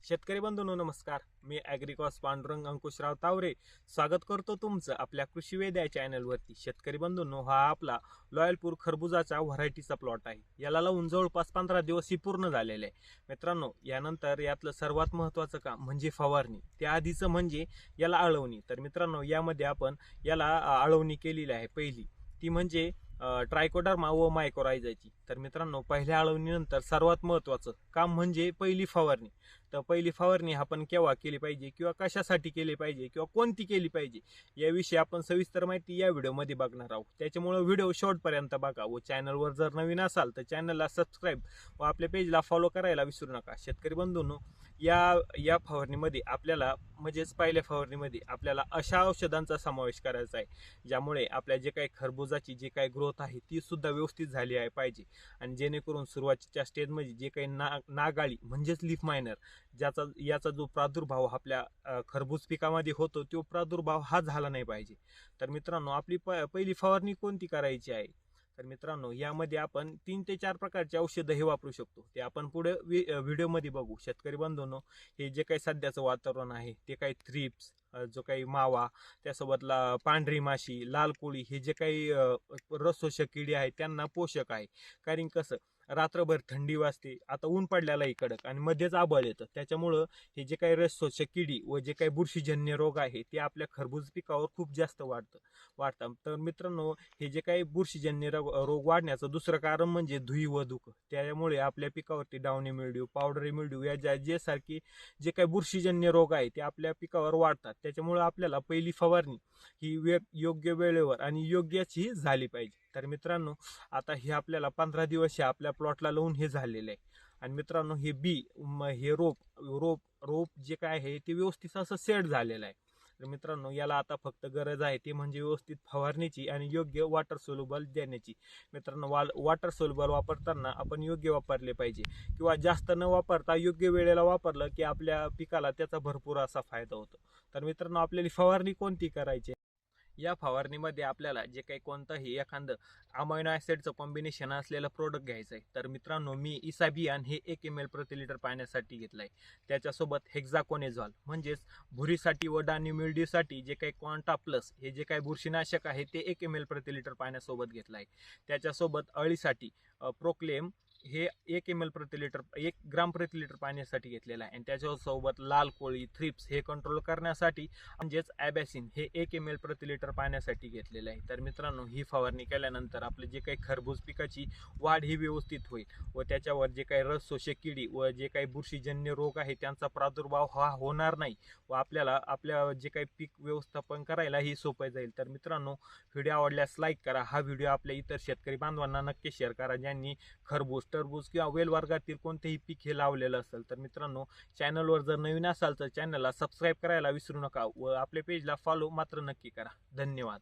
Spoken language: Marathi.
शेतकरी बंधूंनो नमस्कार. मी ॲग्रिकॉस पांडुरंग अंकुशराव तावरे स्वागत करतो तुमचं आपल्या कृषी वेद या चॅनलवरती. शेतकरी बंधूंनो, हा आपला लॉयलपूर खरबुजाचा व्हरायटीचा प्लॉट आहे. याला लावून जवळपास 15 दिवस ही पूर्ण झालेले आहे. मित्रांनो, यानंतर यातलं सर्वात महत्त्वाचं काम म्हणजे फवारणी. त्याआधीचं म्हणजे याला आळवणी. तर मित्रांनो, यामध्ये आपण याला आळवणी केलेली आहे. पहिली ती म्हणजे ट्रायकोडर्मा व मायकोरायझाची. तर मित्रांनो, पहिल्या आळवणीनंतर सर्वात महत्त्वाचं काम म्हणजे पहिली फवारणी. तर पहिली फवारणी आपण केव्हा केली पाहिजे किंवा कशासाठी केली पाहिजे किंवा कोणती केली पाहिजे याविषयी आपण सविस्तर माहिती या व्हिडिओमध्ये बघणार आहोत. त्याच्यामुळे व्हिडिओ शेवटपर्यंत बघा व चॅनलवर जर नवीन असाल तर चॅनलला सबस्क्राईब व आपल्या पेजला फॉलो करायला विसरू नका. शेतकरी बंधूंनो, या या फवारणीमध्ये आपल्याला म्हणजेच पहिल्या फवारणीमध्ये आपल्याला अशा औषधांचा समावेश करायचा आहे ज्यामुळे आपल्या जे काही खरबुजाची जे काही ग्रोथ आहे ती सुद्धा व्यवस्थित झाली आहे पाहिजे आणि जेणेकरून सुरुवातीच्या स्टेजमध्ये जे काही नागाळी म्हणजेच लीफ मायनर याचा जो प्रादुर्भाव आपल्या खरबूज पिकामध्ये होतो तो प्रादुर्भाव हा झाला नाही पाहिजे. तर मित्रांनो, आपली पहिली फवारणी कोणती करायची आहे? तर मित्रांनो, यामध्ये आपण 3 ते 4 प्रकारचे औषधं हे वापरू शकतो. ते आपण पुढे व्हिडिओमध्ये बघू. शेतकरी बंधूंनो, हे जे काही सध्याचं वातावरण आहे ते काही थ्रिप्स, जो काही मावा, त्यासोबत पांढरी माशी, लाल कोळी, हे जे काही रसशोषक किडी आहे त्यांना पोषक आहे. कारण कसं, रात्रभर थंडी वाजते, आता ऊन पडलेला आहे कडक आणि मध्येच आभाळ येतं. त्याच्यामुळं हे जे काही रसशोषक किडी व जे काही बुरशीजन्य रोग आहे ते आपल्या खरबूज पिकावर खूप जास्त वाढतात. तर मित्रांनो, हे जे काही बुरशीजन्य रोग वाढण्याचं दुसरं कारण म्हणजे धुई व धुकं. त्यामुळे आपल्या पिकावरती डाउनी मिल्ड्यू, पावडरी मिल्ड्यू या सारखी जे काही बुरशीजन्य रोग आहे ते आपल्या पिकावर वाढतात. त्याच्यामुळे आपल्याला पहिली फवारणी ही योग्य वेळेवर आणि योग्यच झाली पाहिजे. तर मित्रांनो, आता हे आपल्याला 15 दिवस हे आपल्या प्लॉटला लावून हे झालेलं आहे. आणि मित्रांनो, हे हे रोप जे काय आहे ते व्यवस्थित असं सेट झालेलं आहे. तर मित्रांनो, याला आता फक्त गरज आहे ते म्हणजे व्यवस्थित फवारणीची आणि योग्य वॉटर सोल्युबल देण्याची. मित्रांनो, वॉटर सोल्युबल वापरताना आपण योग्य वापरले पाहिजे किंवा जास्त न वापरता योग्य वेळेला वापरलं की आपल्या पिकाला त्याचा भरपूर असा फायदा होतो. तर मित्रांनो, आपल्याला फवारणी कोणती करायची? या फवारणीमध्ये आपल्याला जे काही कोणतंही एखादं अमायनो ॲसिडचं कॉम्बिनेशन असलेलं प्रोडक्ट घ्यायचं आहे. तर मित्रांनो, मी इसाबियान हे 1 ml प्रति लिटर पाण्यासाठी घेतलं आहे. त्याच्यासोबत हेक्झाकोनेझॉल म्हणजेच भुरीसाठी व डानी मिल्ड्यूसाठी जे काही क्वांटा प्लस हे जे काही बुरशीनाशक आहे ते 1 ml प्रति लिटर पाण्यासोबत घेतलं आहे. त्याच्यासोबत अळीसाठी प्रोक्लेम हे 1 ml प्रति लिटर 1 ग्राम प्रति लिटर पाण्यासाठी घेतलेलं आहे. आणि त्याच्यासोबत लाल कोळी, थ्रिप्स हे कंट्रोल करण्यासाठी म्हणजेच ॲबॅसिन हे 1 ml प्रति लिटर पाण्यासाठी घेतलेलं आहे. तर मित्रांनो, ही फवारणी केल्यानंतर आपले जे काही खरबूज पिकाची वाढ ही व्यवस्थित होईल व त्याच्यावर जे काही रस शोषक किडी व जे काही बुरशीजन्य रोग आहे त्यांचा प्रादुर्भाव हा होणार नाही व आपल्याला आपल्या जे काही पीक व्यवस्थापन करायला ही सोपं जाईल. तर मित्रांनो, व्हिडिओ आवडल्यास लाईक करा. हा व्हिडिओ आपल्या इतर शेतकरी बांधवांना नक्की शेअर करा ज्यांनी खरबूज, टरबूज किंवा वेल वर्गातील कोणतेही पीक हे लावलेलं असेल. तर मित्रांनो, चॅनलवर जर नवीन असाल तर चॅनलला सबस्क्राईब करायला विसरू नका व आपल्या पेजला फॉलो मात्र नक्की करा. धन्यवाद.